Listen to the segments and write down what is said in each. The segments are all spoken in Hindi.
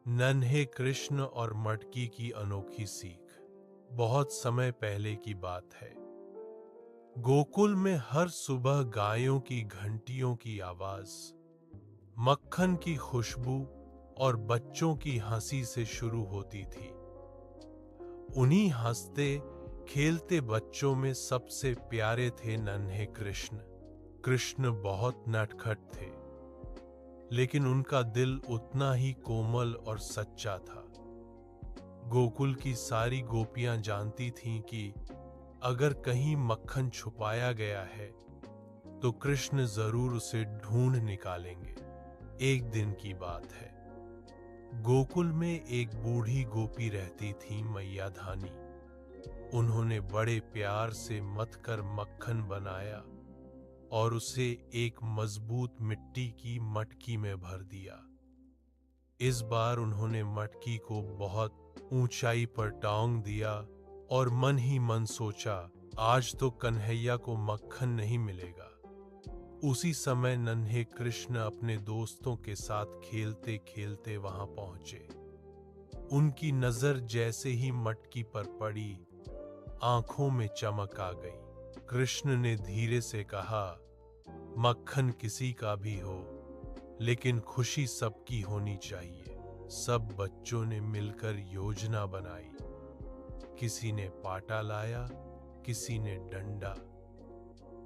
नन्हे कृष्ण और मटकी की अनोखी सीख। बहुत समय पहले की बात है। गोकुल में हर सुबह गायों की घंटियों की आवाज, मक्खन की खुशबू और बच्चों की हंसी से शुरू होती थी। उन्हीं हंसते खेलते बच्चों में सबसे प्यारे थे नन्हे कृष्ण। कृष्ण बहुत नटखट थे, लेकिन उनका दिल उतना ही कोमल और सच्चा था। गोकुल की सारी गोपियां जानती थीं कि अगर कहीं मक्खन छुपाया गया है तो कृष्ण जरूर उसे ढूंढ निकालेंगे। एक दिन की बात है। गोकुल में एक बूढ़ी गोपी रहती थी, मैया धानी। उन्होंने बड़े प्यार से मथकर मक्खन बनाया और उसे एक मजबूत मिट्टी की मटकी में भर दिया। इस बार उन्होंने मटकी को बहुत ऊंचाई पर टांग दिया और मन ही मन सोचा, आज तो कन्हैया को मक्खन नहीं मिलेगा। उसी समय नन्हे कृष्ण अपने दोस्तों के साथ खेलते खेलते वहां पहुंचे। उनकी नजर जैसे ही मटकी पर पड़ी, आंखों में चमक आ गई। कृष्ण ने धीरे से कहा, मक्खन किसी का भी हो, लेकिन खुशी सबकी होनी चाहिए। सब बच्चों ने मिलकर योजना बनाई। किसी ने पाटा लाया, किसी ने डंडा।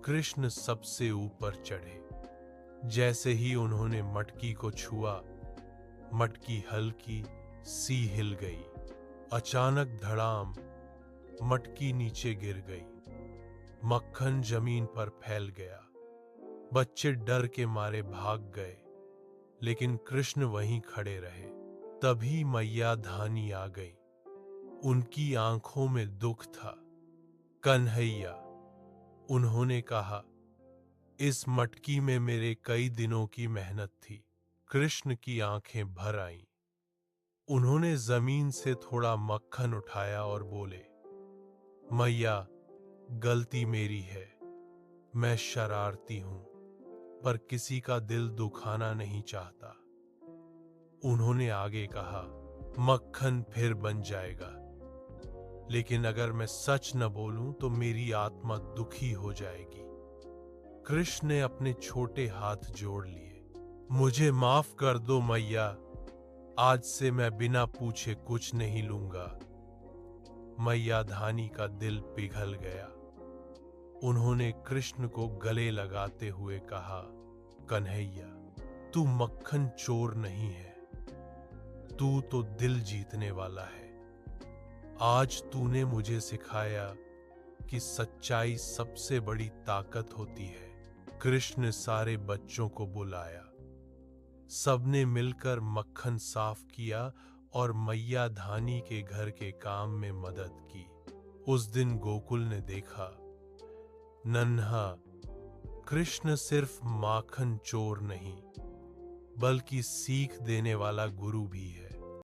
कृष्ण सबसे ऊपर चढ़े। जैसे ही उन्होंने मटकी को छुआ, मटकी हल्की सी हिल गई। अचानक धड़ाम, मटकी नीचे गिर गई। मक्खन जमीन पर फैल गया। बच्चे डर के मारे भाग गए, लेकिन कृष्ण वहीं खड़े रहे। तभी मैया धानी आ गई। उनकी आंखों में दुख था। कन्हैया, उन्होंने कहा, इस मटकी में मेरे कई दिनों की मेहनत थी। कृष्ण की आंखें भर आईं। उन्होंने जमीन से थोड़ा मक्खन उठाया और बोले, मैया, गलती मेरी है। मैं शरारती हूं, पर किसी का दिल दुखाना नहीं चाहता। उन्होंने आगे कहा, मक्खन फिर बन जाएगा, लेकिन अगर मैं सच न बोलूं तो मेरी आत्मा दुखी हो जाएगी। कृष्ण ने अपने छोटे हाथ जोड़ लिए। मुझे माफ कर दो मैया, आज से मैं बिना पूछे कुछ नहीं लूंगा। मैया धानी का दिल पिघल गया। उन्होंने कृष्ण को गले लगाते हुए कहा, कन्हैया, तू मक्खन चोर नहीं है, तू तो दिल जीतने वाला है। आज तूने मुझे सिखाया कि सच्चाई सबसे बड़ी ताकत होती है। कृष्ण ने सारे बच्चों को बुलाया। सबने मिलकर मक्खन साफ किया और मैया धानी के घर के काम में मदद की। उस दिन गोकुल ने देखा, नन्हा कृष्ण सिर्फ माखन चोर नहीं, बल्कि सीख देने वाला गुरु भी है।